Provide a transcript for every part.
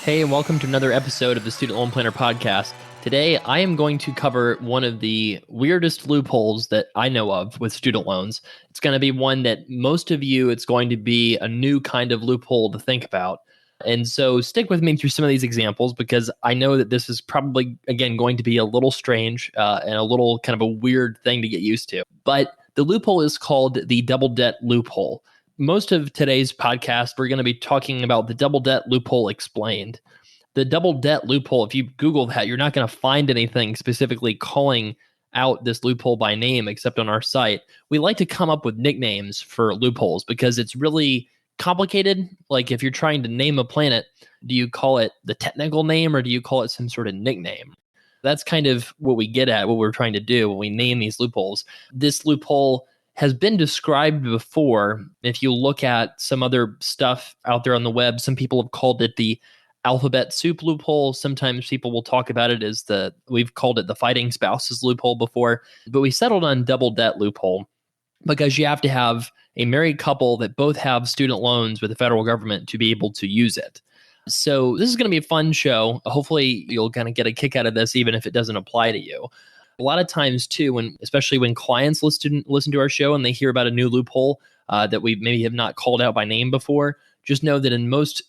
Hey, and welcome to another episode of the Student Loan Planner Podcast. Today, I am going to cover one of the weirdest loopholes that I know of with student loans. It's going to be one that most of you, it's going to be a new kind of loophole to think about. And so stick with me through some of these examples because I know that this is probably, again, going to be a little strange and a little kind of a weird thing to get used to. But the loophole is called the double debt loophole. Most of today's podcast, we're going to be talking about the double debt loophole explained. The double debt loophole, if you Google that, you're not going to find anything specifically calling out this loophole by name except on our site. We like to come up with nicknames for loopholes because it's really complicated. Like if you're trying to name a planet, do you call it the technical name or do you call it some sort of nickname? That's kind of what we get at, what we're trying to do when we name these loopholes. This loophole has been described before. If you look at some other stuff out there on the web, some people have called it the alphabet soup loophole. Sometimes people will talk about it as we've called it the fighting spouses loophole before, but we settled on double debt loophole because you have to have a married couple that both have student loans with the federal government to be able to use it. So this is going to be a fun show. Hopefully you'll kind of get a kick out of this, even if it doesn't apply to you. A lot of times too, especially when clients listen to our show and they hear about a new loophole that we maybe have not called out by name before, just know that in most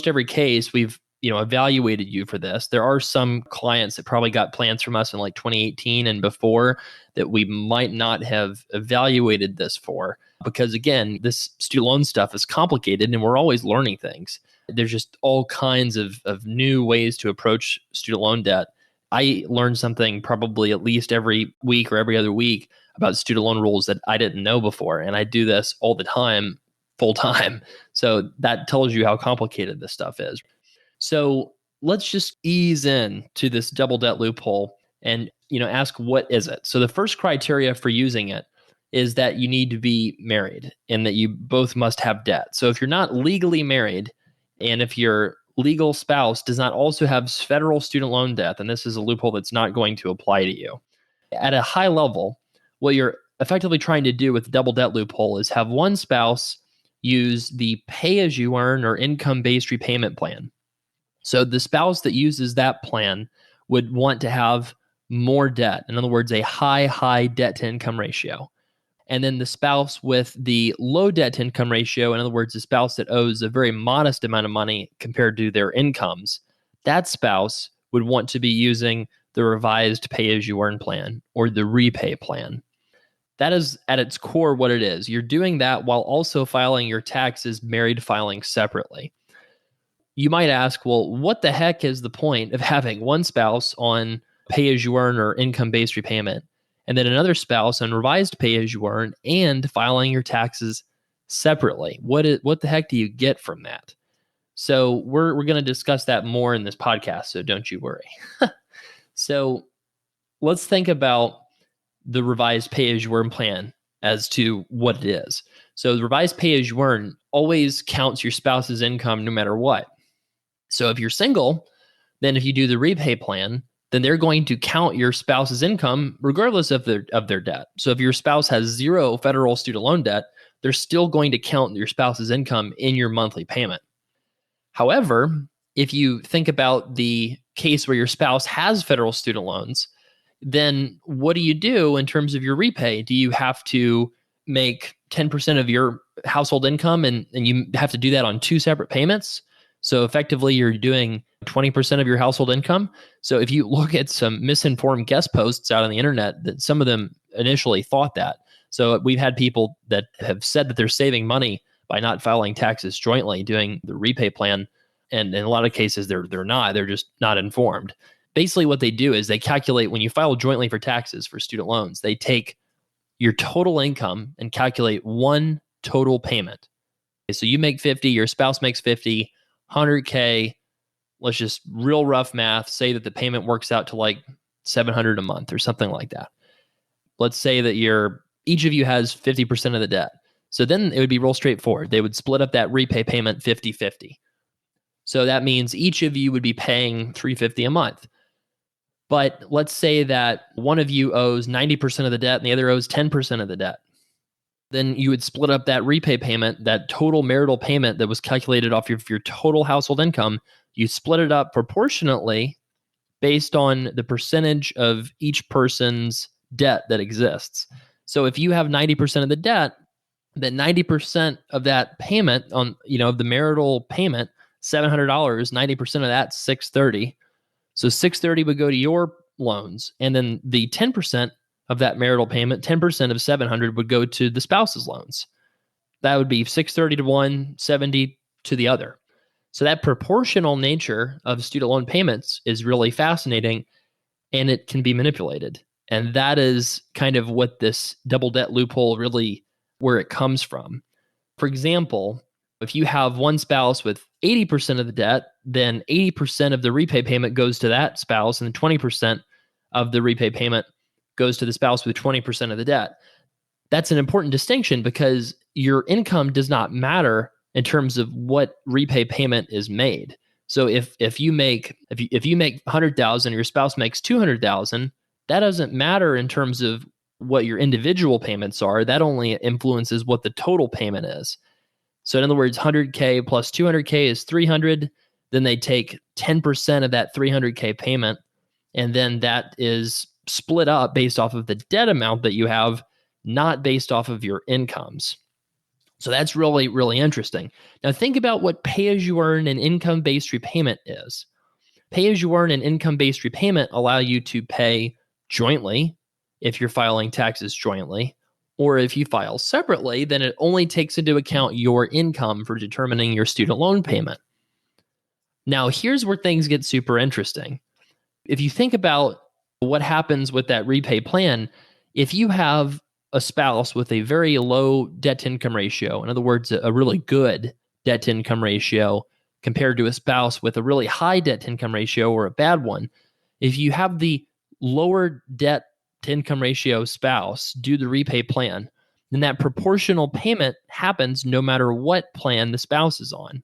every case, we've evaluated you for this. There are some clients that probably got plans from us in like 2018 and before that we might not have evaluated this for, because again, this student loan stuff is complicated and we're always learning things. There's just all kinds of new ways to approach student loan debt. I learn something probably at least every week or every other week about student loan rules that I didn't know before. And I do this all the time, full time. So that tells you how complicated this stuff is. So let's just ease in to this double debt loophole and ask, what is it? So the first criteria for using it is that you need to be married and that you both must have debt. So if you're not legally married and if your legal spouse does not also have federal student loan debt, then this is a loophole that's not going to apply to you. At a high level, what you're effectively trying to do with the double debt loophole is have one spouse use the pay-as-you-earn or income-based repayment plan. So the spouse that uses that plan would want to have more debt. In other words, a high debt-to-income ratio. And then the spouse with the low debt-to-income ratio, in other words, the spouse that owes a very modest amount of money compared to their incomes, that spouse would want to be using the revised pay-as-you-earn plan or the repay plan. That is at its core what it is. You're doing that while also filing your taxes married filing separately. You might ask, well, what the heck is the point of having one spouse on pay-as-you-earn or income-based repayment and then another spouse on revised pay-as-you-earn and filing your taxes separately? What the heck do you get from that? So we're going to discuss that more in this podcast, so don't you worry. So let's think about the revised pay-as-you-earn plan as to what it is. So the revised pay-as-you-earn always counts your spouse's income no matter what. So if you're single, then if you do the repay plan, then they're going to count your spouse's income regardless of their debt. So if your spouse has zero federal student loan debt, they're still going to count your spouse's income in your monthly payment. However, if you think about the case where your spouse has federal student loans, then what do you do in terms of your repay? Do you have to make 10% of your household income and you have to do that on two separate payments? So effectively, you're doing 20% of your household income. So if you look at some misinformed guest posts out on the internet, that some of them initially thought that. So we've had people that have said that they're saving money by not filing taxes jointly, doing the repay plan. And in a lot of cases, they're not. They're just not informed. Basically, what they do is they calculate when you file jointly for taxes for student loans, they take your total income and calculate one total payment. Okay, so you make 50, your spouse makes 50, 100K. Let's just real rough math, say that the payment works out to like $700 a month or something like that. Let's say that each of you has 50% of the debt. So then it would be real straightforward. They would split up that repay payment 50-50. So that means each of you would be paying $350 a month. But let's say that one of you owes 90% of the debt and the other owes 10% of the debt. Then you would split up that repay payment, that total marital payment that was calculated off your total household income. you split it up proportionately based on the percentage of each person's debt that exists. So if you have 90% of the debt, then 90% of that payment on, of the marital payment, $700, 90% of that's $630. So $630 would go to your loans. And then the 10% of that marital payment, 10% of 700 would go to the spouse's loans. That would be 630 to one, 70 to the other. So that proportional nature of student loan payments is really fascinating, and it can be manipulated. And that is kind of what this double debt loophole really, where it comes from. For example, if you have one spouse with 80% of the debt, then 80% of the repay payment goes to that spouse, and 20% of the repay payment goes to the spouse with 20% of the debt. That's an important distinction because your income does not matter in terms of what repay payment is made. So if you make 100,000, your spouse makes 200,000, that doesn't matter in terms of what your individual payments are. That only influences what the total payment is. So in other words, 100K plus 200K is 300. Then they take 10% of that 300K payment, and then that is split up based off of the debt amount that you have, not based off of your incomes. So that's really, really interesting. Now think about what pay-as-you-earn and income-based repayment is. Pay-as-you-earn and income-based repayment allow you to pay jointly if you're filing taxes jointly, or if you file separately, then it only takes into account your income for determining your student loan payment. Now, here's where things get super interesting. If you think about what happens with that repay plan, if you have a spouse with a very low debt-to-income ratio, in other words, a really good debt-to-income ratio compared to a spouse with a really high debt-to-income ratio or a bad one, if you have the lower debt-to-income ratio spouse do the repay plan, then that proportional payment happens no matter what plan the spouse is on.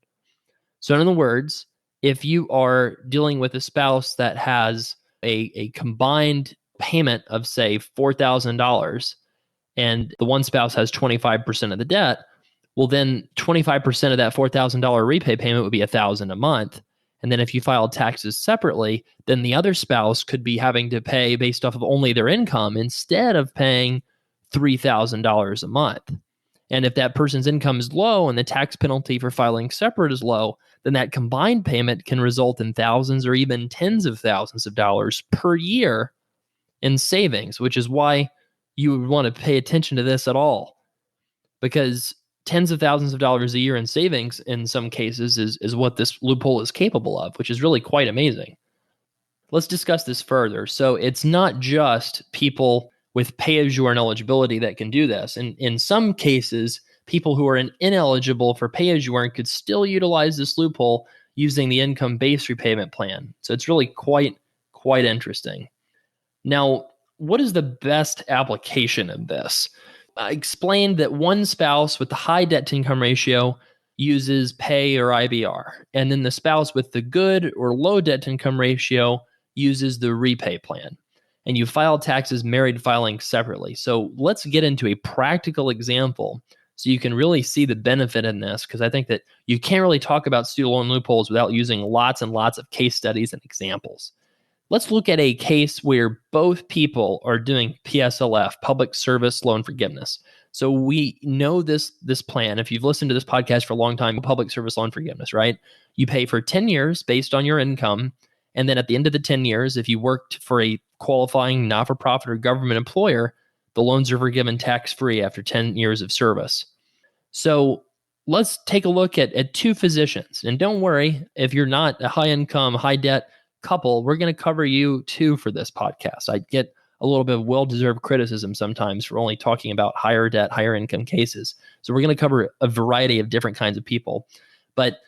So in other words, if you are dealing with a spouse that has a combined payment of, say, $4,000, and the one spouse has 25% of the debt, well, then 25% of that $4,000 repay payment would be $1,000 a month. And then if you filed taxes separately, then the other spouse could be having to pay based off of only their income instead of paying $3,000 a month. And if that person's income is low and the tax penalty for filing separate is low, then that combined payment can result in thousands or even tens of thousands of dollars per year in savings, which is why you would want to pay attention to this at all, because tens of thousands of dollars a year in savings in some cases is what this loophole is capable of, which is really quite amazing. Let's discuss this further. So it's not just people with pay-as-you-earn eligibility that can do this. And in some cases, people who are ineligible for pay-as-you-earn could still utilize this loophole using the income-based repayment plan. So it's really quite interesting. Now, what is the best application of this? I explained that one spouse with the high debt-to-income ratio uses pay or IBR, and then the spouse with the good or low debt-to-income ratio uses the repay plan. And you file taxes married filing separately. So let's get into a practical example so you can really see the benefit in this, because I think that you can't really talk about student loan loopholes without using lots and lots of case studies and examples. Let's look at a case where both people are doing PSLF, Public Service Loan Forgiveness. So we know this plan. If you've listened to this podcast for a long time, Public Service Loan Forgiveness, right? You pay for 10 years based on your income. And then at the end of the 10 years, if you worked for a qualifying not-for-profit or government employer, the loans are forgiven tax-free after 10 years of service. So let's take a look at two physicians. And don't worry, if you're not a high-income, high-debt couple, we're going to cover you too for this podcast. I get a little bit of well-deserved criticism sometimes for only talking about higher debt, higher income cases. So we're going to cover a variety of different kinds of people. But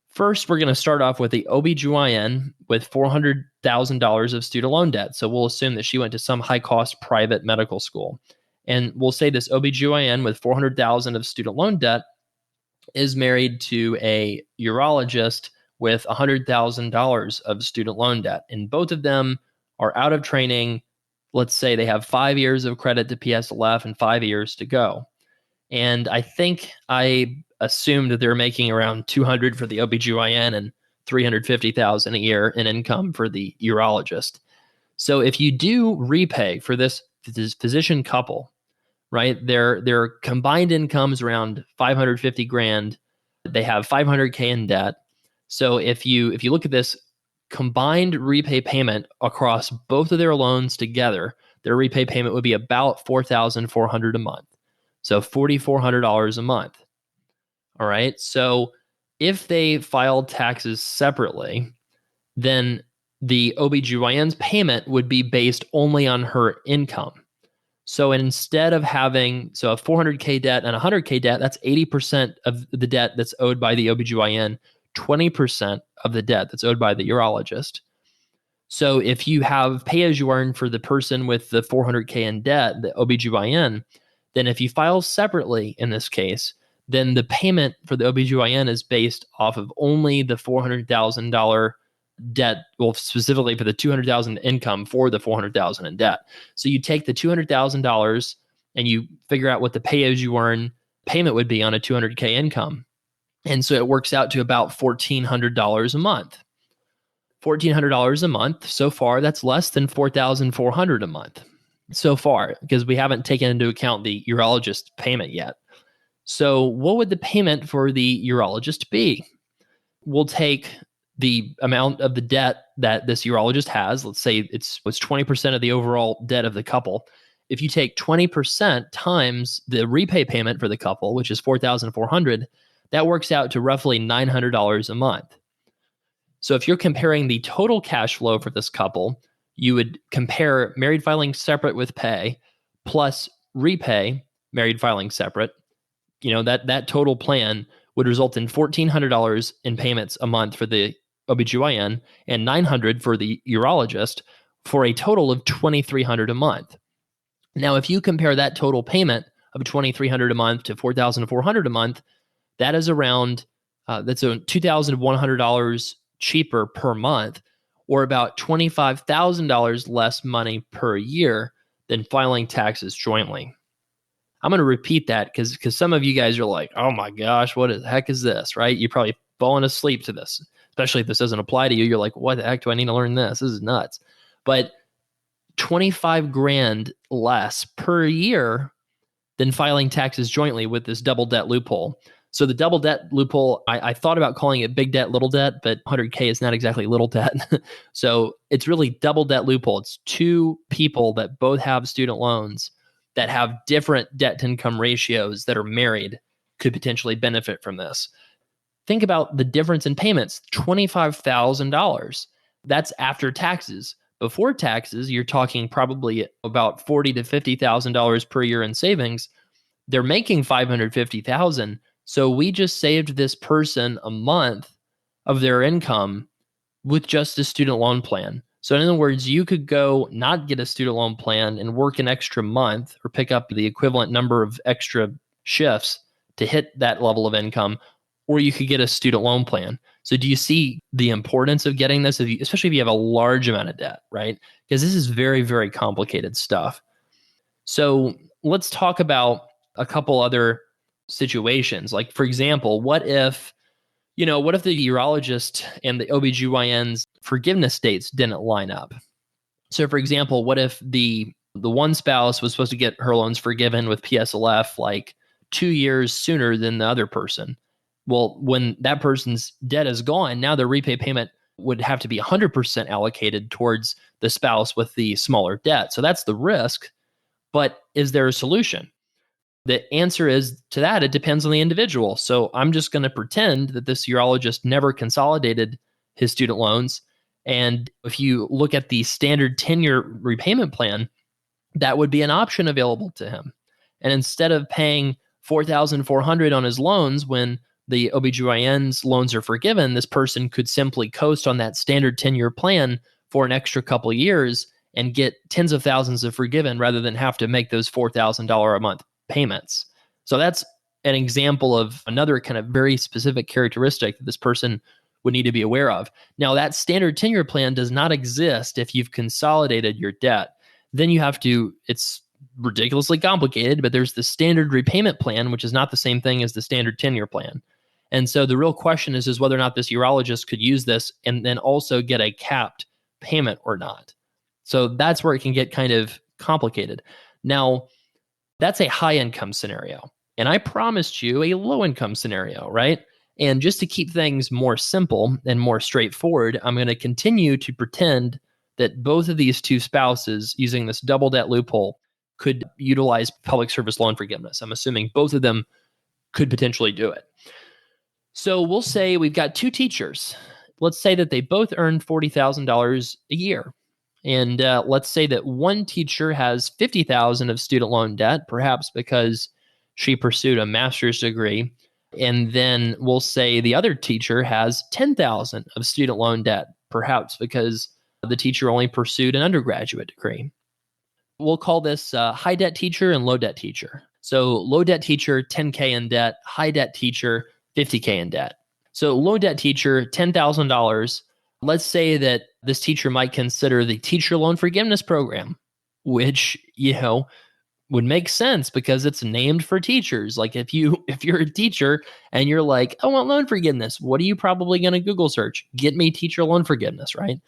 first, we're going to start off with the OBGYN with $400,000 of student loan debt. So we'll assume that she went to some high-cost private medical school. And we'll say this OBGYN with $400,000 of student loan debt is married to a urologist with $100,000 of student loan debt. And both of them are out of training. Let's say they have 5 years of credit to PSLF and 5 years to go. And I think I assumed that they're making around $200 for the OBGYN and $350,000 a year in income for the urologist. So if you do repay for this physician couple, right? Their combined incomes around 550 grand. They have 500K in debt. So if you look at this combined repay payment across both of their loans together, their repay payment would be about $4,400 a month. So $4,400 a month. All right. So if they filed taxes separately, then the OBGYN's payment would be based only on her income. So instead of having a 400K debt and 100K debt, that's 80% of the debt that's owed by the OBGYN, 20% of the debt that's owed by the urologist. So if you have pay as you earn for the person with the 400K in debt, the OBGYN, then if you file separately in this case, then the payment for the OBGYN is based off of only the $400,000 debt, well, specifically for the $200,000 income for the $400,000 in debt. So you take the $200,000 and you figure out what the pay as you earn payment would be on a $200K income. And so it works out to about $1,400 a month. $1,400 a month so far, that's less than $4,400 a month so far, because we haven't taken into account the urologist payment yet. So what would the payment for the urologist be? We'll take the amount of the debt that this urologist has. Let's say it's 20% of the overall debt of the couple. If you take 20% times the repay payment for the couple, which is $4,400, that works out to roughly $900 a month. So if you're comparing the total cash flow for this couple, you would compare married filing separate with pay plus repay married filing separate. That total plan would result in $1,400 in payments a month for the OBGYN and $900 for the urologist, for a total of $2,300 a month. Now, if you compare that total payment of $2,300 a month to $4,400 a month, that is around that's $2,100 cheaper per month, or about $25,000 less money per year than filing taxes jointly. I'm going to repeat that because some of you guys are like, oh my gosh, what the heck is this, right? You're probably falling asleep to this, especially if this doesn't apply to you. You're like, what the heck do I need to learn this? This is nuts. But 25 grand less per year than filing taxes jointly with this double debt loophole. So the double debt loophole, I thought about calling it big debt, little debt, but 100K is not exactly little debt. So it's really double debt loophole. It's two people that both have student loans that have different debt to income ratios that are married could potentially benefit from this. Think about the difference in payments, $25,000. That's after taxes. Before taxes, you're talking probably about $40,000 to $50,000 per year in savings. They're making $550,000. So we just saved this person a month of their income with just a student loan plan. So in other words, you could go not get a student loan plan and work an extra month or pick up the equivalent number of extra shifts to hit that level of income, or you could get a student loan plan. So do you see the importance of getting this, especially if you have a large amount of debt, right? Because this is very, very complicated stuff. So let's talk about a couple other situations. Like, for example, what if the urologist and the OBGYN's forgiveness dates didn't line up? So, for example, what if the one spouse was supposed to get her loans forgiven with PSLF like 2 years sooner than the other person? Well, when that person's debt is gone, now their repay payment would have to be 100% allocated towards the spouse with the smaller debt. So that's the risk. But is there a solution? The answer is to that, it depends on the individual. So I'm just going to pretend that this urologist never consolidated his student loans. And if you look at the standard 10-year repayment plan, that would be an option available to him. And instead of paying $4,400 on his loans when the OBGYN's loans are forgiven, this person could simply coast on that standard 10-year plan for an extra couple of years and get tens of thousands of forgiven rather than have to make those $4,000 a month payments. So that's an example of another kind of very specific characteristic that this person would need to be aware of. Now, that standard 10-year plan does not exist if you've consolidated your debt. Then you have to, it's ridiculously complicated, but there's the standard repayment plan, which is not the same thing as the standard 10-year plan. And so the real question is whether or not this urologist could use this and then also get a capped payment or not. So that's where it can get kind of complicated. Now, that's a high income scenario. And I promised you a low income scenario, right? And just to keep things more simple and more straightforward, I'm going to continue to pretend that both of these two spouses using this double debt loophole could utilize public service loan forgiveness. I'm assuming both of them could potentially do it. So we'll say we've got two teachers. Let's say that they both earn $40,000 a year. And let's say that one teacher has $50,000 of student loan debt, perhaps because she pursued a master's degree. And then we'll say the other teacher has $10,000 of student loan debt, perhaps because the teacher only pursued an undergraduate degree. We'll call this high debt teacher and low debt teacher. So low debt teacher, $10K in debt, high debt teacher, $50K in debt. So low debt teacher, $10,000. Let's say that this teacher might consider the teacher loan forgiveness program, which, would make sense because it's named for teachers. Like if you're a teacher and you're like, I want loan forgiveness, what are you probably going to Google search? Get me teacher loan forgiveness, right?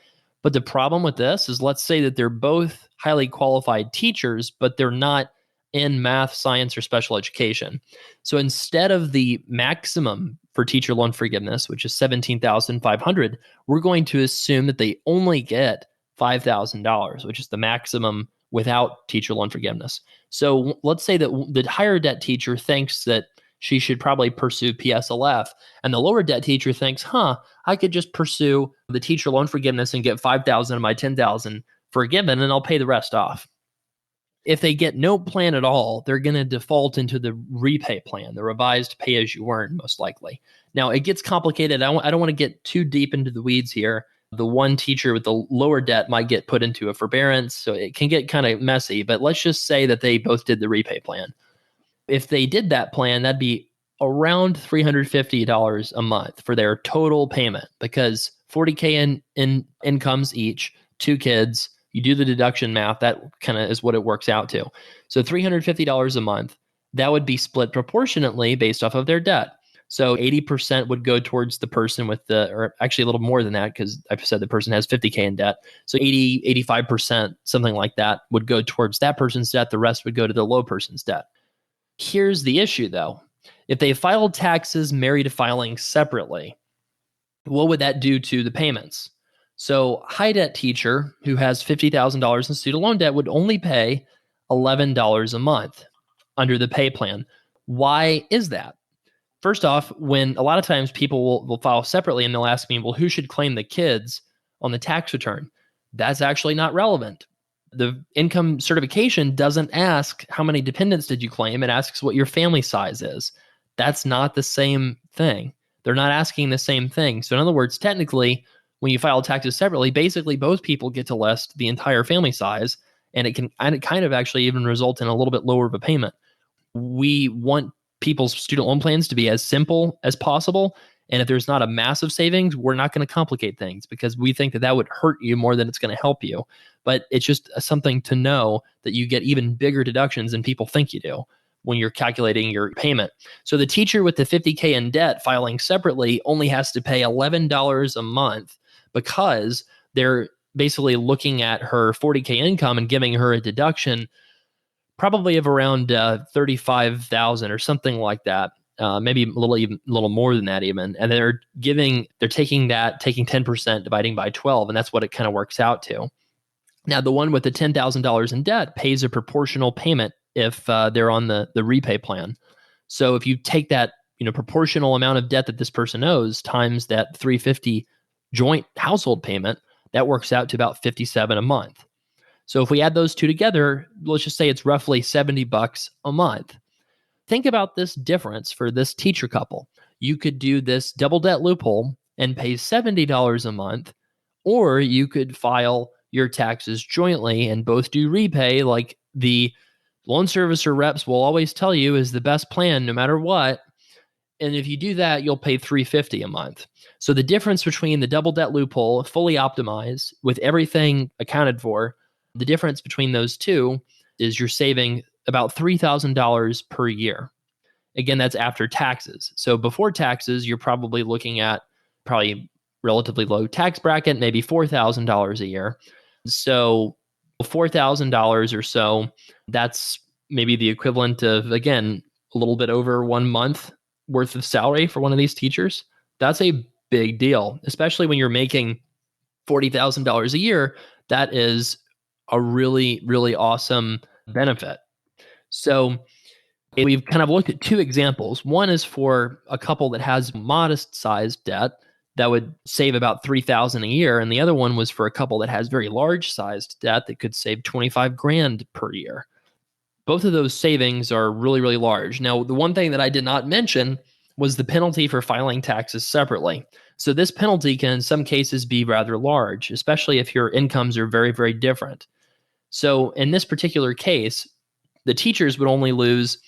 But the problem with this is, let's say that they're both highly qualified teachers, but they're not in math, science, or special education. So instead of the maximum for teacher loan forgiveness, which is $17,500, we're going to assume that they only get $5,000, which is the maximum without teacher loan forgiveness. So let's say that the higher debt teacher thinks that she should probably pursue PSLF, and the lower debt teacher thinks, I could just pursue the teacher loan forgiveness and get $5,000 of my $10,000 forgiven, and I'll pay the rest off. If they get no plan at all, they're going to default into the repay plan, the revised pay as you earn, most likely. Now, it gets complicated. I don't want to get too deep into the weeds here. The one teacher with the lower debt might get put into a forbearance, so it can get kind of messy. But let's just say that they both did the repay plan. If they did that plan, that'd be around $350 a month for their total payment, because $40K in incomes each, two kids. You do the deduction math, that kind of is what it works out to. So $350 a month, that would be split proportionately based off of their debt. So 80% would go towards the person with or actually a little more than that, because I've said the person has $50K in debt. So 85%, something like that, would go towards that person's debt. The rest would go to the low person's debt. Here's the issue, though. If they filed taxes married to filing separately, what would that do to the payments? So high debt teacher who has $50,000 in student loan debt would only pay $11 a month under the pay plan. Why is that? First off, when a lot of times people will file separately and they'll ask me, well, who should claim the kids on the tax return? That's actually not relevant. The income certification doesn't ask how many dependents did you claim. It asks what your family size is. That's not the same thing. They're not asking the same thing. So in other words, technically, when you file taxes separately, basically both people get to list the entire family size, and it kind of actually even result in a little bit lower of a payment. We want people's student loan plans to be as simple as possible. And if there's not a massive savings, we're not going to complicate things, because we think that would hurt you more than it's going to help you. But it's just something to know that you get even bigger deductions than people think you do when you're calculating your payment. So the teacher with the $50K in debt filing separately only has to pay $11 a month, because they're basically looking at her $40K income and giving her a deduction probably of around $35,000 or something like that. Maybe a little more than that even. And they're taking 10%, dividing by 12, and that's what it kind of works out to. Now, the one with the $10,000 in debt pays a proportional payment if they're on the repay plan. So if you take that proportional amount of debt that this person owes times that $350 joint household payment, that works out to about $57 a month. So if we add those two together, let's just say it's roughly $70 a month. Think about this difference for this teacher couple. You could do this double debt loophole and pay $70 a month, or you could file your taxes jointly and both do repay, like the loan servicer reps will always tell you is the best plan no matter what. And if you do that, you'll pay $350 a month. So the difference between the double debt loophole, fully optimized with everything accounted for, the difference between those two is you're saving about $3,000 per year. Again, that's after taxes. So before taxes, you're probably looking at probably relatively low tax bracket, maybe $4,000 a year. So $4,000 or so, that's maybe the equivalent of, again, a little bit over 1 month worth of salary for one of these teachers. That's a big deal, especially when you're making $40,000 a year. That is a really, really awesome benefit. So we've kind of looked at two examples. One is for a couple that has modest sized debt that would save about $3,000 a year. And the other one was for a couple that has very large sized debt that could save 25 grand per year. Both of those savings are really, really large. Now, the one thing that I did not mention was the penalty for filing taxes separately. So this penalty can in some cases be rather large, especially if your incomes are very, very different. So in this particular case, the teachers would only lose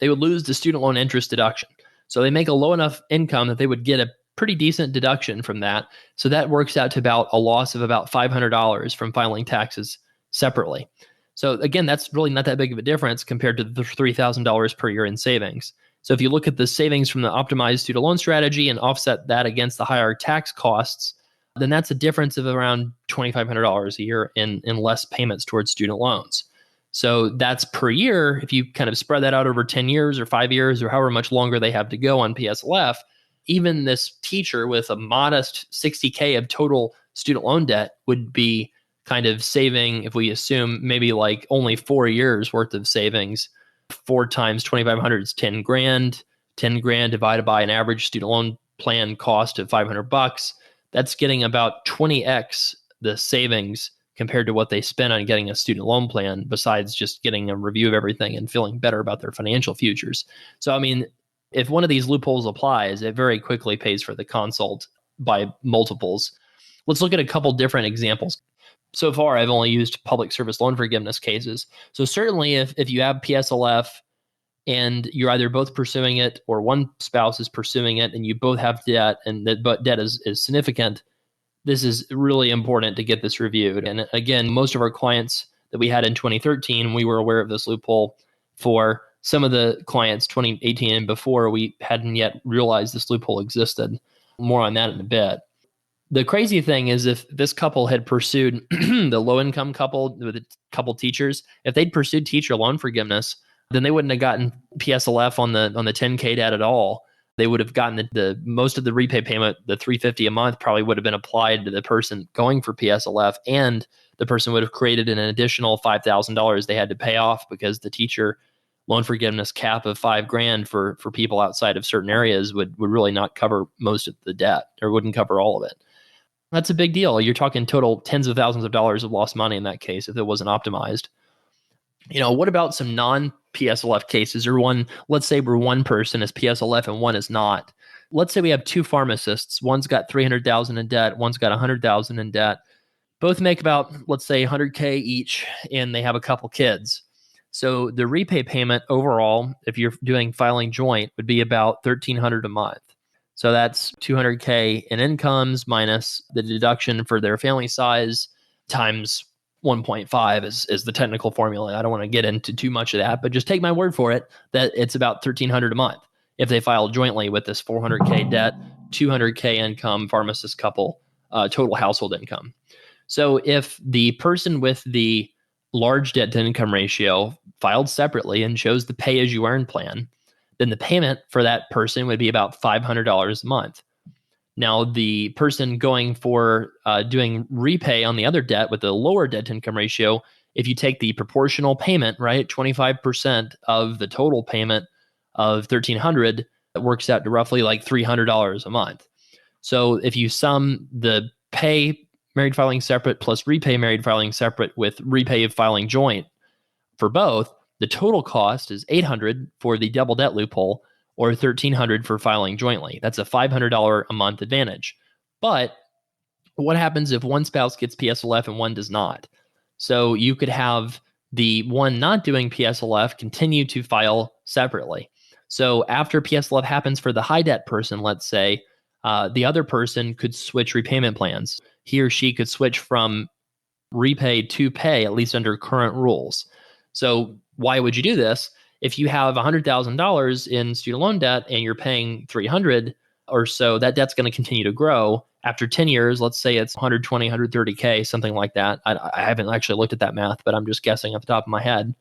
the student loan interest deduction. So they make a low enough income that they would get a pretty decent deduction from that. So that works out to about a loss of about $500 from filing taxes separately. So again, that's really not that big of a difference compared to the $3,000 per year in savings. So if you look at the savings from the optimized student loan strategy and offset that against the higher tax costs, then that's a difference of around $2,500 a year in less payments towards student loans. So that's per year. If you kind of spread that out over 10 years or 5 years or however much longer they have to go on PSLF, even this teacher with a modest $60K of total student loan debt would be kind of saving, if we assume maybe like only 4 years worth of savings. 4 times 2,500 is 10 grand. 10 grand divided by an average student loan plan cost of $500. That's getting about 20x the savings compared to what they spend on getting a student loan plan, besides just getting a review of everything and feeling better about their financial futures. So, I mean, if one of these loopholes applies, it very quickly pays for the consult by multiples. Let's look at a couple different examples. So far, I've only used public service loan forgiveness cases. So certainly if you have PSLF and you're either both pursuing it or one spouse is pursuing it and you both have debt and that debt is significant, this is really important to get this reviewed. And again, most of our clients that we had in 2013, we were aware of this loophole. For some of the clients 2018 and before, we hadn't yet realized this loophole existed. More on that in a bit. The crazy thing is, if this couple had pursued the low-income couple with the couple teachers, if they'd pursued teacher loan forgiveness, then they wouldn't have gotten PSLF on the 10K debt at all. They would have gotten the most of the repay payment, the $350 a month, probably would have been applied to the person going for PSLF, and the person would have created an additional $5,000 they had to pay off because the teacher loan forgiveness cap of $5 grand for people outside of certain areas would really not cover most of the debt, or wouldn't cover all of it. That's a big deal. You're talking total tens of thousands of dollars of lost money in that case if it wasn't optimized. What about some non-PSLF cases, or one, let's say where one person is PSLF and one is not. Let's say we have two pharmacists. One's got $300,000 in debt. One's got $100,000 in debt. Both make about, let's say, $100K each, and they have a couple kids. So the repay payment overall, if you're doing filing joint, would be about $1,300 a month. So that's $200K in incomes minus the deduction for their family size times 1.5 is the technical formula. I don't want to get into too much of that, but just take my word for it that it's about $1,300 a month if they file jointly with this $400K debt, $200K income, pharmacist couple, total household income. So if the person with the large debt to income ratio filed separately and chose the pay as you earn plan, then the payment for that person would be about $500 a month. Now, the person going for doing repay on the other debt with a lower debt to income ratio, if you take the proportional payment, right, 25% of the total payment of $1,300, it works out to roughly like $300 a month. So if you sum the pay married filing separate plus repay married filing separate with repay filing joint for both, the total cost is $800 for the double debt loophole, or $1,300 for filing jointly. That's a $500 a month advantage. But what happens if one spouse gets PSLF and one does not? So you could have the one not doing PSLF continue to file separately. So after PSLF happens for the high debt person, let's say, the other person could switch repayment plans. He or she could switch from repay to pay, at least under current rules. So why would you do this? if you have $100,000 in student loan debt and you're paying 300 or so, that debt's going to continue to grow. After 10 years, let's say it's 120, 130K, something like that. I haven't actually looked at that math, but I'm just guessing off the top of my head.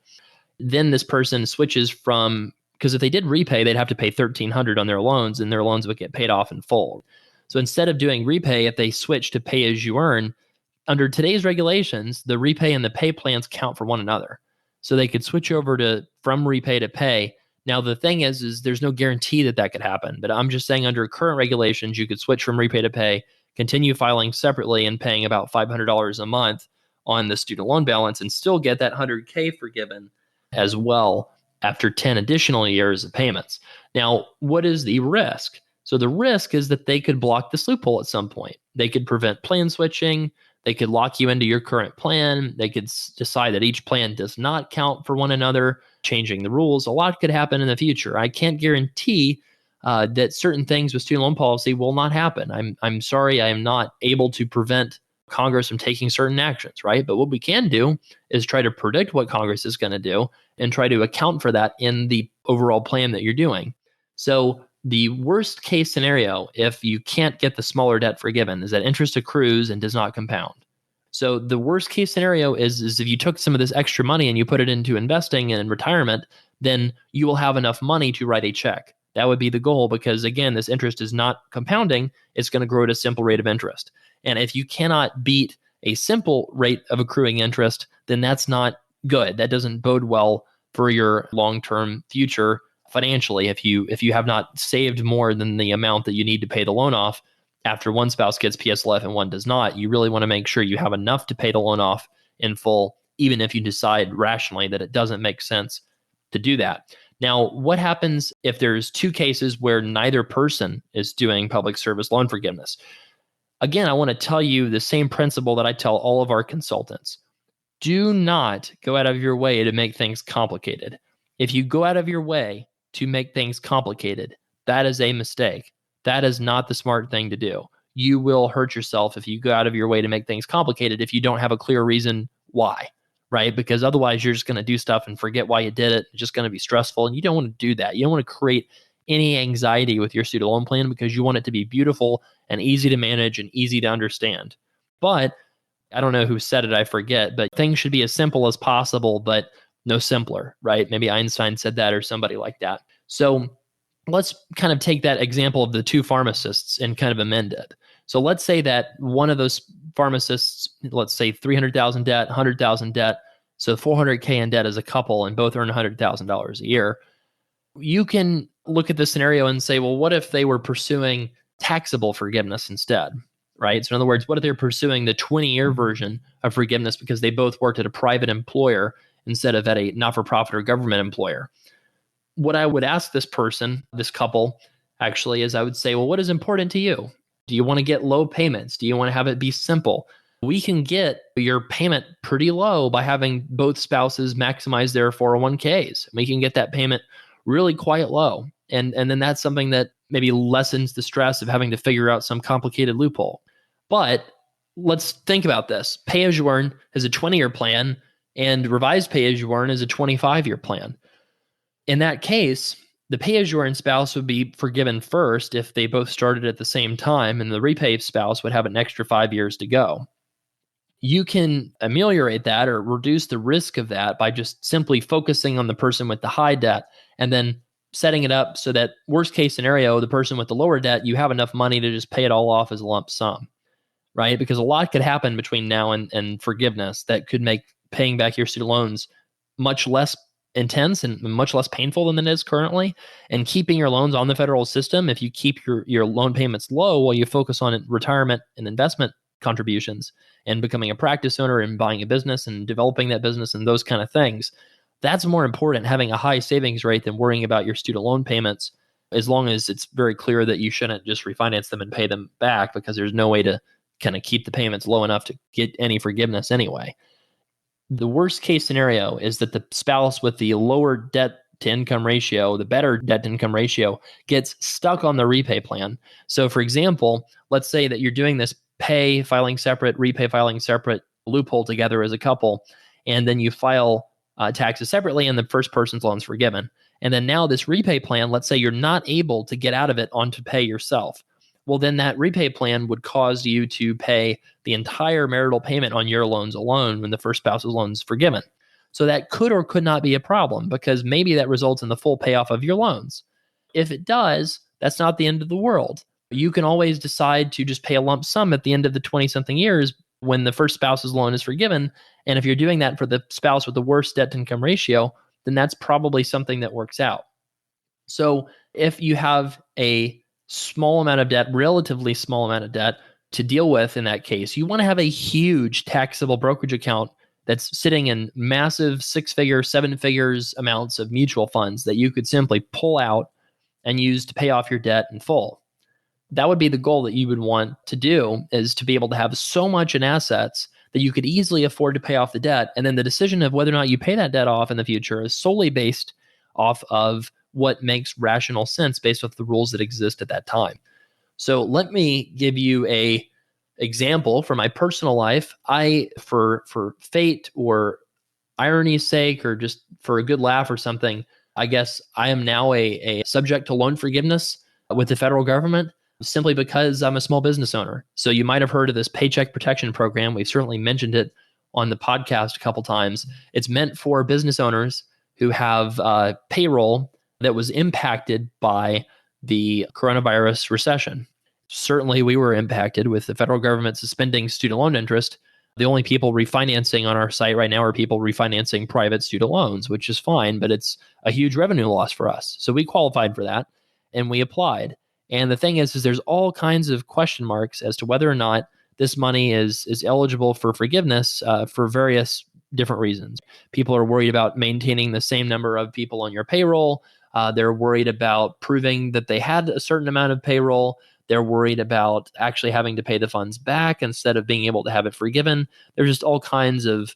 Then this person switches from, because if they did repay, they'd have to pay 1,300 on their loans, and their loans would get paid off in full. So instead of doing repay, if they switch to pay as you earn, under today's regulations, the repay and the pay plans count for one another. So they could switch over to from repay to pay. Now, the thing is there's no guarantee that that could happen. But I'm just saying under current regulations, you could switch from repay to pay, continue filing separately and paying about $500 a month on the student loan balance and still get that 100K forgiven as well after 10 additional years of payments. Now, what is the risk? So the risk is that they could block this loophole at some point. They could prevent plan switching. They could lock you into your current plan. They could decide that each plan does not count for one another, changing the rules. A lot could happen in the future. I can't guarantee that certain things with student loan policy will not happen. I'm sorry, I am not able to prevent Congress from taking certain actions, right? But what we can do is try to predict what Congress is going to do and try to account for that in the overall plan that you're doing. So the worst case scenario, if you can't get the smaller debt forgiven, is that interest accrues and does not compound. So the worst case scenario is if you took some of this extra money and you put it into investing and retirement, then you will have enough money to write a check. That would be the goal because, again, this interest is not compounding. It's going to grow at a simple rate of interest. And if you cannot beat a simple rate of accruing interest, then that's not good. That doesn't bode well for your long-term future financially. If you have not saved more than the amount that you need to pay the loan off after one spouse gets PSLF and one does not, you really want to make sure you have enough to pay the loan off in full, even if you decide rationally that it doesn't make sense to do that. Now, what happens if there's two cases where neither person is doing public service loan forgiveness? Again, I want to tell you the same principle that I tell all of our consultants. Do not go out of your way to make things complicated. If you go out of your way to make things complicated, that is a mistake. That is not the smart thing to do. You will hurt yourself if you go out of your way to make things complicated if you don't have a clear reason why, right? Because otherwise you're just going to do stuff and forget why you did it. It's just going to be stressful, and you don't want to do that. You don't want to create any anxiety with your student loan plan because you want it to be beautiful and easy to manage and easy to understand. But I don't know who said it, I forget, but things should be as simple as possible, but no simpler, right? Maybe Einstein said that or somebody like that. So let's kind of take that example of the two pharmacists and kind of amend it. So let's say that one of those pharmacists, let's say 300,000 debt, 100,000 debt, so 400K in debt as a couple, and both earn $100,000 a year. You can look at this scenario and say, well, what if they were pursuing taxable forgiveness instead, right? So in other words, what if they're pursuing the 20-year version of forgiveness because they both worked at a private employer instead of at a not-for-profit or government employer? What I would ask this person, this couple, actually, is I would say, well, what is important to you? Do you want to get low payments? Do you want to have it be simple? We can get your payment pretty low by having both spouses maximize their 401ks. We can get that payment really quite low. And then that's something that maybe lessens the stress of having to figure out some complicated loophole. But let's think about this. Pay as you earn is a 20-year plan, and revised pay as you earn is a 25-year plan. In that case, the pay as you earn spouse would be forgiven first if they both started at the same time, and the repay spouse would have an extra 5 years to go. You can ameliorate that or reduce the risk of that by just simply focusing on the person with the high debt and then setting it up so that worst case scenario, the person with the lower debt, you have enough money to just pay it all off as a lump sum, right? Because a lot could happen between now and forgiveness that could make paying back your student loans much less intense and much less painful than it is currently. And keeping your loans on the federal system, if you keep your loan payments low while you focus on retirement and investment contributions and becoming a practice owner and buying a business and developing that business and those kind of things, that's more important, having a high savings rate, than worrying about your student loan payments, as long as it's very clear that you shouldn't just refinance them and pay them back, because there's no way to kind of keep the payments low enough to get any forgiveness anyway. The worst case scenario is that the spouse with the lower debt to income ratio, the better debt to income ratio, gets stuck on the repay plan. So for example, let's say that you're doing this pay filing separate, repay filing separate loophole together as a couple, and then you file taxes separately, and the first person's loan's forgiven. And then now this repay plan, let's say you're not able to get out of it on to pay yourself. Well, then that repay plan would cause you to pay the entire marital payment on your loans alone when the first spouse's loan's forgiven. So that could or could not be a problem, because maybe that results in the full payoff of your loans. If it does, that's not the end of the world. You can always decide to just pay a lump sum at the end of the 20-something years when the first spouse's loan is forgiven. And if you're doing that for the spouse with the worst debt-to-income ratio, then that's probably something that works out. So if you have a small amount of debt, relatively small amount of debt to deal with in that case, you want to have a huge taxable brokerage account that's sitting in massive 6-figure, 7 figures amounts of mutual funds that you could simply pull out and use to pay off your debt in full. That would be the goal that you would want to do, is to be able to have so much in assets that you could easily afford to pay off the debt. And then the decision of whether or not you pay that debt off in the future is solely based off of what makes rational sense based off the rules that exist at that time. So let me give you a example from my personal life. For fate or irony's sake, or just for a good laugh or something, I guess I am now a subject to loan forgiveness with the federal government, simply because I'm a small business owner. So you might have heard of this Paycheck protection program. We've certainly mentioned it on the podcast a couple times. It's meant for business owners who have payroll that was impacted by the coronavirus recession. Certainly, we were impacted with the federal government suspending student loan interest. The only people refinancing on our site right now are people refinancing private student loans, which is fine, but it's a huge revenue loss for us. So we qualified for that and we applied. And the thing is there's all kinds of question marks as to whether or not this money is eligible for forgiveness for various different reasons. People are worried about maintaining the same number of people on your payroll. They're worried about proving that they had a certain amount of payroll. They're worried about actually having to pay the funds back instead of being able to have it forgiven. There's just all kinds of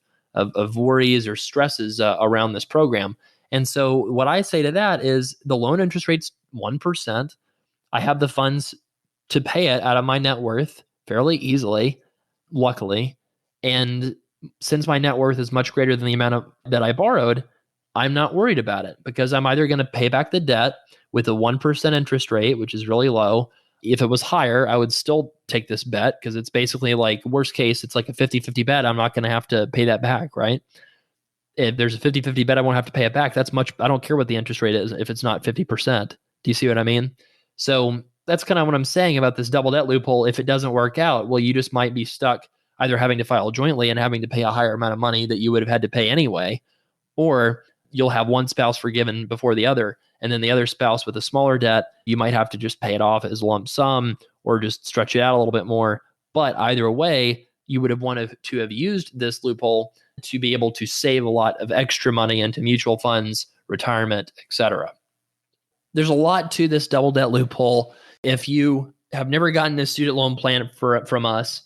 worries or stresses around this program. And so what I say to that is the loan interest rate's 1%. I have the funds to pay it out of my net worth fairly easily, luckily. And since my net worth is much greater than the amount that I borrowed, I'm not worried about it, because I'm either going to pay back the debt with a 1% interest rate, which is really low. If it was higher, I would still take this bet, because it's basically like, worst case, it's like a 50-50 bet. I'm not going to have to pay that back, right? If there's a 50-50 bet, I won't have to pay it back. That's much, I don't care what the interest rate is if it's not 50%. Do you see what I mean? So that's kind of what I'm saying about this double debt loophole. If it doesn't work out, well, you just might be stuck either having to file jointly and having to pay a higher amount of money that you would have had to pay anyway, or you'll have one spouse forgiven before the other, and then the other spouse with a smaller debt, you might have to just pay it off as a lump sum or just stretch it out a little bit more. But either way, you would have wanted to have used this loophole to be able to save a lot of extra money into mutual funds, retirement, etc. There's a lot to this double debt loophole. If you have never gotten a student loan plan from us,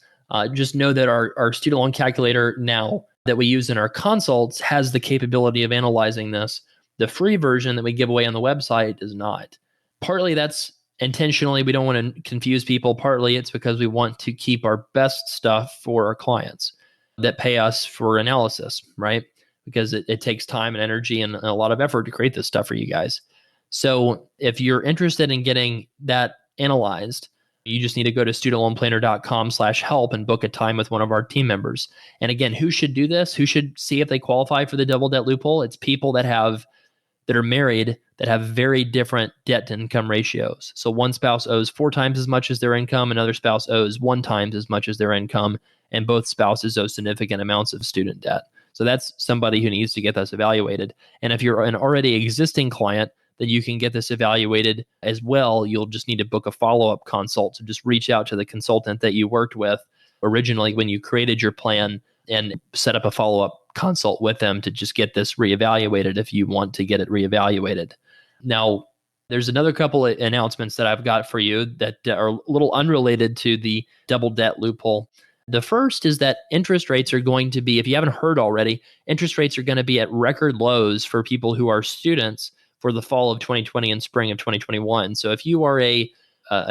just know that our student loan calculator now that we use in our consults has the capability of analyzing this. The free version that we give away on the website does not. Partly that's intentionally, we don't want to confuse people. Partly it's because we want to keep our best stuff for our clients that pay us for analysis, right? Because it takes time and energy and a lot of effort to create this stuff for you guys. So if you're interested in getting that analyzed, you just need to go to studentloanplanner.com/help and book a time with one of our team members. And again, who should do this? Who should see if they qualify for the double debt loophole? It's people that are married that have very different debt to income ratios. So one spouse owes 4 times as much as their income, another spouse owes 1 time as much as their income, and both spouses owe significant amounts of student debt. So that's somebody who needs to get this evaluated. And if you're an already existing client, then you can get this evaluated as well. You'll just need to book a follow-up consult. So just reach out to the consultant that you worked with originally when you created your plan and set up a follow-up consult with them to just get this reevaluated if you want to get it reevaluated. Now, there's another couple of announcements that I've got for you that are a little unrelated to the double debt loophole. The first is that interest rates are going to be, if you haven't heard already, interest rates are going to be at record lows for people who are students for the fall of 2020 and spring of 2021. So if you are a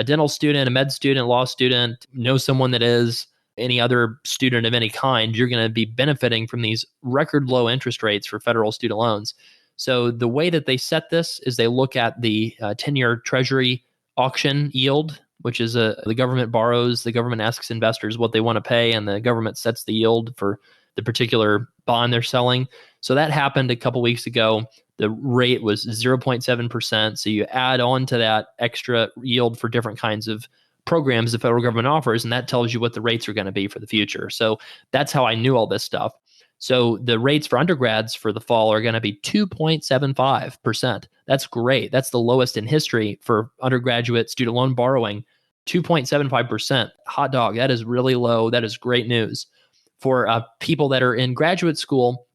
dental student, a med student, law student, know someone that is, any other student of any kind, you're going to be benefiting from these record low interest rates for federal student loans. So the way that they set this is they look at the 10-year Treasury auction yield, which is the government borrows, the government asks investors what they want to pay, and the government sets the yield for the particular bond they're selling. So that happened a couple weeks ago. The rate was 0.7%. So you add on to that extra yield for different kinds of programs the federal government offers, and that tells you what the rates are going to be for the future. So that's how I knew all this stuff. So the rates for undergrads for the fall are going to be 2.75%. That's great. That's the lowest in history for undergraduate student loan borrowing. 2.75%. Hot dog. That is really low. That is great news. For people that are in graduate school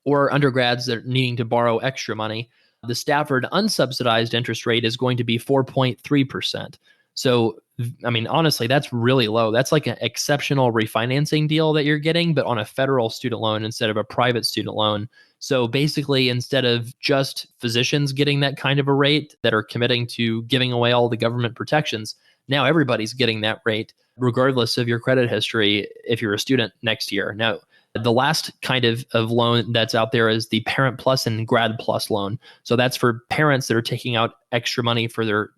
or undergrads that are needing to borrow extra money, the Stafford unsubsidized interest rate is going to be 4.3%. So, I mean, honestly, that's really low. That's like an exceptional refinancing deal that you're getting, but on a federal student loan instead of a private student loan. So basically, instead of just physicians getting that kind of a rate that are committing to giving away all the government protections, now everybody's getting that rate, regardless of your credit history, if you're a student next year. Now, the last kind of loan that's out there is the Parent Plus and Grad Plus loan. So that's for parents that are taking out extra money for their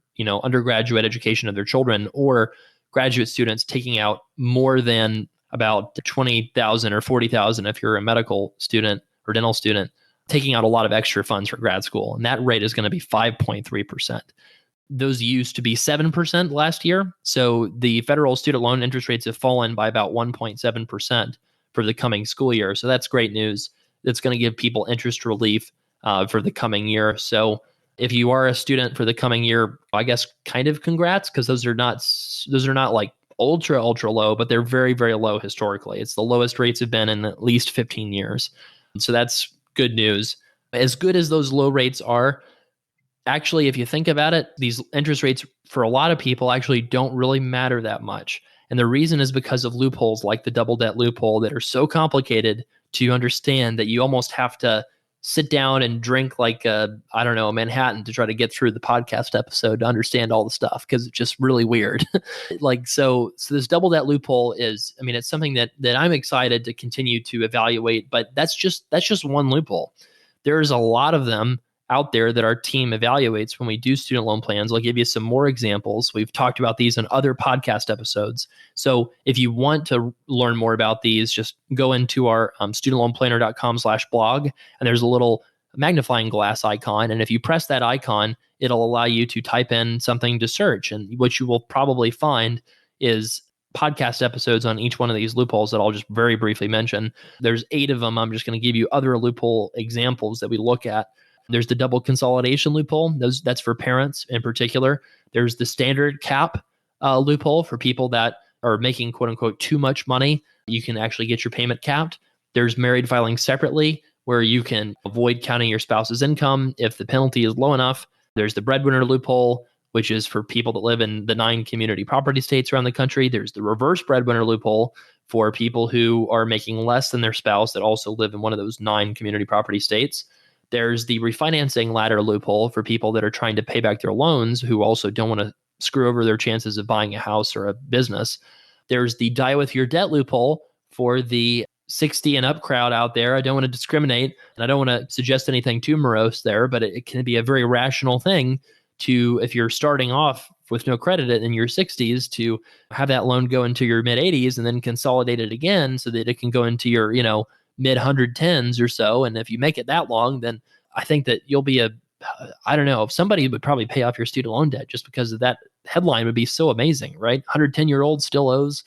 undergraduate education of their children, or graduate students taking out more than about $20,000 or $40,000 if you're a medical student or dental student, taking out a lot of extra funds for grad school. And that rate is going to be 5.3%. Those used to be 7% last year. So the federal student loan interest rates have fallen by about 1.7% for the coming school year. So that's great news. That's going to give people interest relief for the coming year. So if you are a student for the coming year, I guess kind of congrats, because those are not like ultra low, but they're very, very low historically. It's the lowest rates have been in at least 15 years. So that's good news. As good as those low rates are, actually, if you think about it, these interest rates for a lot of people actually don't really matter that much. And the reason is because of loopholes like the double debt loophole that are so complicated to understand that you almost have to sit down and drink like a Manhattan to try to get through the podcast episode to understand all the stuff, because it's just really weird. So this double debt loophole is, I mean, it's something that I'm excited to continue to evaluate, but that's just one loophole. There's a lot of them out there that our team evaluates when we do student loan plans. I'll give you some more examples. We've talked about these in other podcast episodes. So if you want to learn more about these, just go into our studentloanplanner.com/blog, and there's a little magnifying glass icon. And if you press that icon, it'll allow you to type in something to search. And what you will probably find is podcast episodes on each one of these loopholes that I'll just very briefly mention. There's 8 of them. I'm just going to give you other loophole examples that we look at. There's the double consolidation loophole. That's for parents in particular. There's the standard cap loophole for people that are making, quote unquote, too much money. You can actually get your payment capped. There's married filing separately, where you can avoid counting your spouse's income if the penalty is low enough. There's the breadwinner loophole, which is for people that live in the 9 community property states around the country. There's the reverse breadwinner loophole for people who are making less than their spouse that also live in one of those 9 community property states. There's the refinancing ladder loophole for people that are trying to pay back their loans who also don't want to screw over their chances of buying a house or a business. There's the die with your debt loophole for the 60 and up crowd out there. I don't want to discriminate, and I don't want to suggest anything too morose there, but it can be a very rational thing to, if you're starting off with no credit in your 60s, to have that loan go into your mid 80s and then consolidate it again so that it can go into your, mid 110s or so. And if you make it that long, then I think that you'll be somebody would probably pay off your student loan debt just because of that headline would be so amazing, right? 110-year-old still owes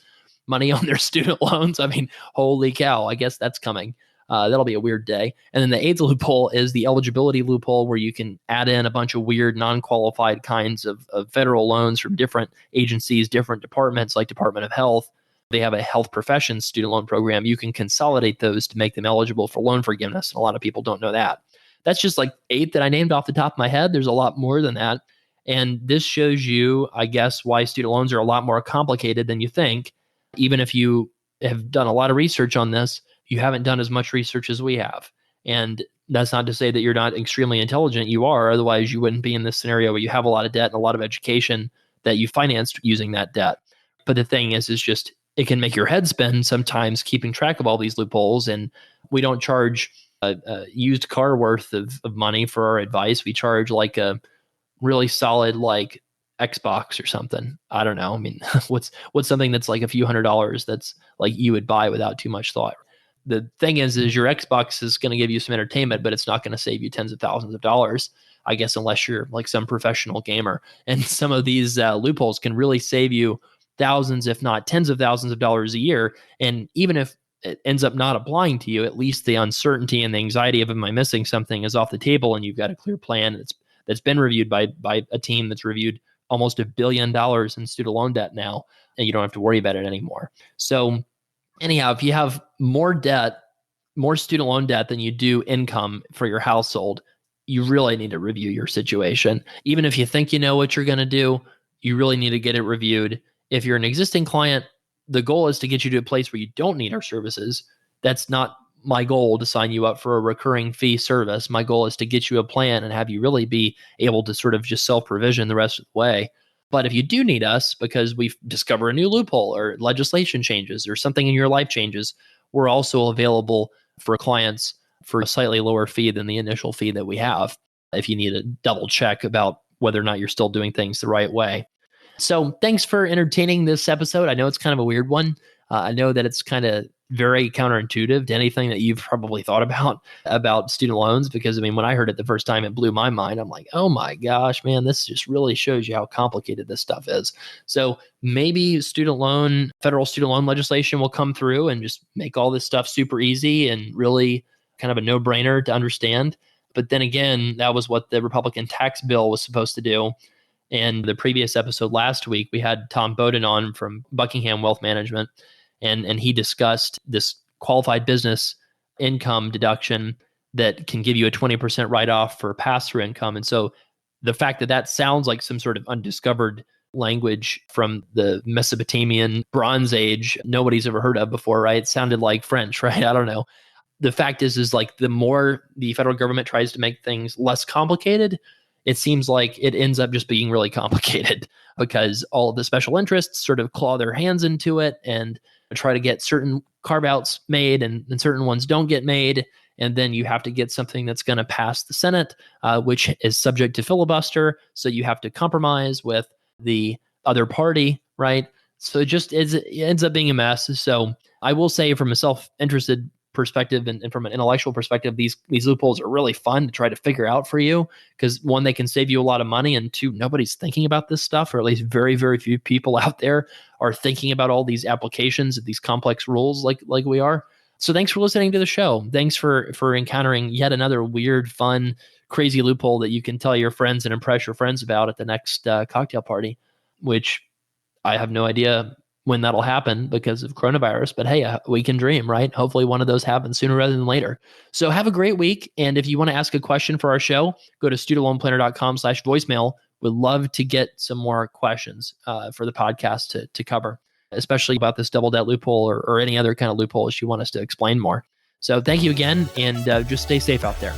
money on their student loans. I mean, holy cow, I guess that's coming. That'll be a weird day. And then the AIDS loophole is the eligibility loophole, where you can add in a bunch of weird non-qualified kinds of federal loans from different agencies, different departments like Department of Health. They have a health professions student loan program. You can consolidate those to make them eligible for loan forgiveness. And a lot of people don't know that. That's just like 8 that I named off the top of my head. There's a lot more than that. And this shows you, I guess, why student loans are a lot more complicated than you think. Even if you have done a lot of research on this, you haven't done as much research as we have. And that's not to say that you're not extremely intelligent. You are. Otherwise, you wouldn't be in this scenario where you have a lot of debt and a lot of education that you financed using that debt. But the thing is just it can make your head spin sometimes keeping track of all these loopholes. And we don't charge a used car worth of money for our advice. We charge like a really solid like Xbox or something. I don't know. I mean, what's something that's like a few $100s that's like you would buy without too much thought. The thing is your Xbox is going to give you some entertainment, but it's not going to save you tens of thousands of dollars, I guess, unless you're like some professional gamer. And some of these loopholes can really save you thousands, if not tens of thousands of dollars a year. And even if it ends up not applying to you, at least the uncertainty and the anxiety of, am I missing something, is off the table, and you've got a clear plan that's been reviewed by a team that's reviewed almost $1 billion in student loan debt now, and you don't have to worry about it anymore. So anyhow, if you have more student loan debt than you do income for your household, you really need to review your situation. Even if you think you know what you're going to do, you really need to get it reviewed. If you're an existing client, the goal is to get you to a place where you don't need our services. That's not my goal, to sign you up for a recurring fee service. My goal is to get you a plan and have you really be able to sort of just self-provision the rest of the way. But if you do need us because we've discovered a new loophole or legislation changes or something in your life changes, we're also available for clients for a slightly lower fee than the initial fee that we have, if you need a double check about whether or not you're still doing things the right way. So thanks for entertaining this episode. I know it's kind of a weird one. I know that it's kind of very counterintuitive to anything that you've probably thought about student loans, because I mean, when I heard it the first time, it blew my mind. I'm like, oh my gosh, man, this just really shows you how complicated this stuff is. So maybe federal student loan legislation will come through and just make all this stuff super easy and really kind of a no-brainer to understand. But then again, that was what the Republican tax bill was supposed to do. And the previous episode last week, we had Tom Bowden on from Buckingham Wealth Management, and he discussed this qualified business income deduction that can give you a 20% write-off for pass-through income. And so the fact that sounds like some sort of undiscovered language from the Mesopotamian Bronze Age nobody's ever heard of before, right? It sounded like French, right? I don't know. The fact is like the more the federal government tries to make things less complicated, it seems like it ends up just being really complicated, because all of the special interests sort of claw their hands into it and try to get certain carve-outs made, and certain ones don't get made. And then you have to get something that's going to pass the Senate, which is subject to filibuster. So you have to compromise with the other party, right? So it ends up being a mess. So I will say, from a self-interested perspective and from an intellectual perspective, these loopholes are really fun to try to figure out for you, because one, they can save you a lot of money, and two, nobody's thinking about this stuff, or at least very, very few people out there are thinking about all these applications of these complex rules like we are. So thanks for listening to the show. Thanks for encountering yet another weird, fun, crazy loophole that you can tell your friends and impress your friends about at the next cocktail party, which I have no idea when that'll happen because of coronavirus. But hey, we can dream, right? Hopefully one of those happens sooner rather than later. So have a great week. And if you want to ask a question for our show, go to studentloanplanner.com/voicemail. We'd love to get some more questions for the podcast to cover, especially about this double debt loophole or any other kind of loopholes you want us to explain more. So thank you again, and just stay safe out there.